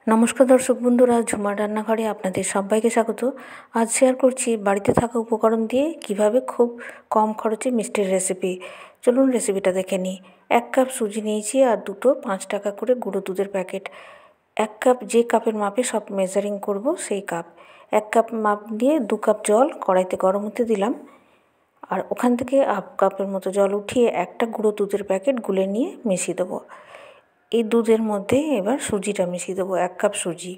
নমস্কার দর্শক বন্ধুরা, ঝুমার রান্নাঘরে আপনাদের সবাইকে স্বাগত। আজ শেয়ার করছি বাড়িতে থাকা উপকরণ দিয়ে কিভাবে খুব কম খরচে মিষ্টির রেসিপি। চলুন রেসিপিটা দেখে নিই। 1 কাপ সুজি নিয়েছি আর দুটো 5 টাকা করে গুঁড়ো দুধের প্যাকেট। 1 কাপ, যে কাপের মাপে সব মেজারিং করব সেই কাপ। 1 কাপ মাপ দিয়ে 2 কাপ জল কড়াইতে গরম হতে দিলাম, আর ওখান থেকে 1/2 কাপের মতো জল উঠিয়ে একটা গুঁড়ো দুধের প্যাকেট গুলে নিয়ে মিশিয়ে দেবো। এই দুধের মধ্যে এবার সুজিটা মিশিয়ে দেবো, 1 কাপ সুজি।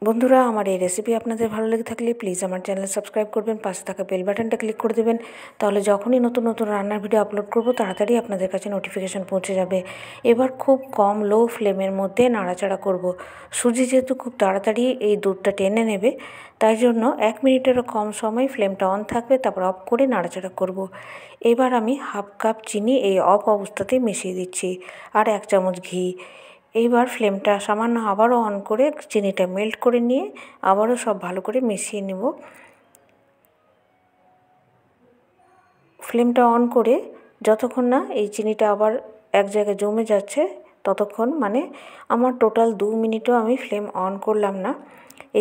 বন্ধুরা, আমার এই রেসিপি আপনাদের ভালো লেগে থাকলে প্লিজ আমার চ্যানেল সাবস্ক্রাইব করবেন, পাশে থাকা বেল বাটনটা ক্লিক করে দেবেন। তাহলে যখনই নতুন নতুন রান্নার ভিডিও আপলোড করব তাড়াতাড়ি আপনাদের কাছে নোটিফিকেশান পৌঁছে যাবে। এবার খুব কম লো ফ্লেমের মধ্যে নাড়াচাড়া করব। সুজি যেহেতু খুব তাড়াতাড়ি এই দুধটা টেনে নেবে, তাই জন্য 1 মিনিটেরও কম সময় ফ্লেমটা অন থাকবে, তারপর অফ করে নাড়াচাড়া করব। এবার আমি 1/2 কাপ চিনি এই অফ অবস্থাতেই মিশিয়ে দিচ্ছি, আর 1 চামচ ঘি। এইবার ফ্লেমটা সামান্য আবারও অন করে চিনিটা মেল্ট করে নিয়ে আবারও সব ভালো করে মিশিয়ে নেব। ফ্লেমটা অন করে যতক্ষণ না এই চিনিটা আবার এক জায়গায় জমে যাচ্ছে ততক্ষণ, মানে আমার টোটাল 2 মিনিটও আমি ফ্লেম অন করলাম না।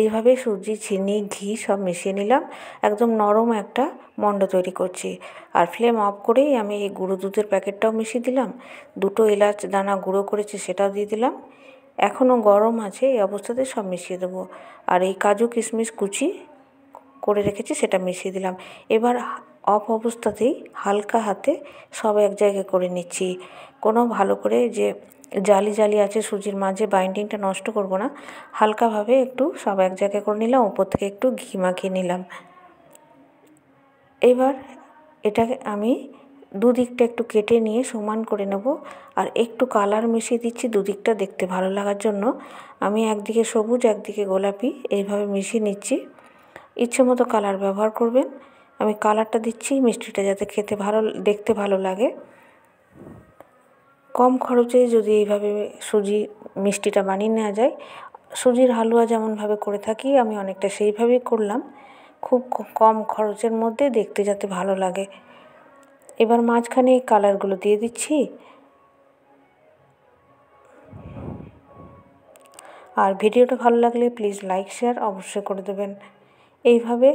এইভাবে সুজি, চিনি, ঘি সব মিশিয়ে নিলাম। একদম নরম একটা মণ্ড তৈরি করছি। আর ফ্লেম অফ করেই আমি এই গুঁড়ো দুধের প্যাকেটটাও মিশিয়ে দিলাম। 2টো এলাচ দানা গুঁড়ো করেছি সেটাও দিয়ে দিলাম। এখনও গরম আছে, এই অবস্থাতে সব মিশিয়ে দেবো। আর এই কাজু কিশমিশ কুচি করে রেখেছি সেটা মিশিয়ে দিলাম। এবার অফ অবস্থাতেই হালকা হাতে সব এক জায়গায় করে নিচ্ছি। কোনো ভালো করে যে জালি জালি আছে সুজির মাঝে, বাইন্ডিংটা নষ্ট করব না, হালকাভাবে একটু সব এক জায়গায় করে নিলাম, উপর থেকে একটু ঘি মাখিয়ে নিলাম। এবার এটাকে আমি দুদিকটা একটু কেটে নিয়ে সমান করে নেব, আর একটু কালার মিশিয়ে দিচ্ছি দুদিকটা দেখতে ভালো লাগার জন্য। আমি একদিকে সবুজ একদিকে গোলাপি এইভাবে মিশিয়ে নিচ্ছি। ইচ্ছে মতো কালার ব্যবহার করবেন। আমি কালারটা দিচ্ছি মিষ্টিটা যাতে খেতে ভালো, দেখতে ভালো লাগে। কম খরচে যদি এইভাবে সুজি মিষ্টিটা বানিয়ে নেওয়া যায়, সুজির হালুয়া যেমনভাবে করে থাকি আমি অনেকটা সেইভাবেই করলাম, খুব কম খরচের মধ্যে দেখতে যাতে ভালো লাগে। এবার মাঝখানে এই কালারগুলো দিয়ে দিচ্ছি। আর ভিডিওটা ভালো লাগলে প্লিজ লাইক শেয়ার অবশ্যই করে দেবেন। এইভাবে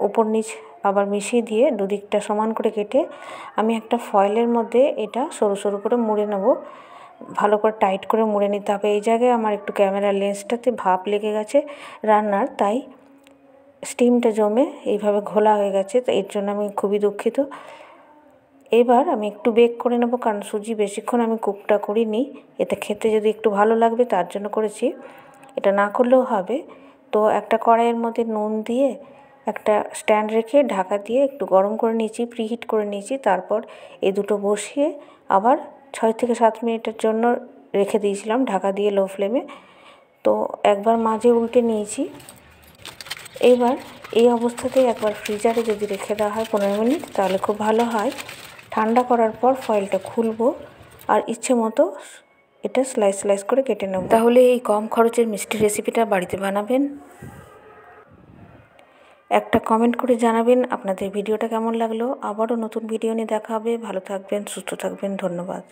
উপর নিচ আবার মিশিয়ে দিয়ে দুদিকটা সমান করে কেটে আমি একটা ফয়েলের মধ্যে এটা সরু সরু করে মুড়ে নেব। ভালো করে টাইট করে মুড়ে নিতে হবে। এই জায়গায় আমার একটু ক্যামেরার লেন্সটাতে ভাপ লেগে গেছে রান্নার, তাই স্টিমটা জমে এইভাবে ঘোলা হয়ে গেছে, তো এর জন্য আমি খুবই দুঃখিত। এবার আমি একটু বেক করে নেব, কারণ সুজি বেশিক্ষণ আমি কুকটা করিনি, এতে খেতে যদি একটু ভালো লাগবে তার জন্য করেছি, এটা না করলেও হবে। তো একটা কড়াইয়ের মধ্যে নুন দিয়ে একটা স্ট্যান্ড রেখে ঢাকা দিয়ে একটু গরম করে নিয়েছি, প্রিহিট করে নিয়েছি। তারপর এই দুটো বসিয়ে আবার 6 থেকে 7 মিনিটের জন্য রেখে দিয়েছিলাম ঢাকা দিয়ে লো ফ্লেমে। তো একবার মাঝে উল্টে নিয়েছি। এবার এই অবস্থাতেই একবার ফ্রিজারে যদি রেখে দেওয়া হয় 15 মিনিট, তাহলে খুব ভালো হয়। ঠান্ডা করার পর ফয়েলটা খুলবো আর ইচ্ছে মতো এটা স্লাইস স্লাইস করে কেটে নেব। তাহলে এই কম খরচের মিষ্টি রেসিপিটা বাড়িতে বানাবেন। একটা কমেন্ট করে জানাবেন আপনাদের ভিডিওটা কেমন লাগলো। আবারও নতুন ভিডিও নিয়ে দেখা হবে। ভালো থাকবেন, সুস্থ থাকবেন। ধন্যবাদ।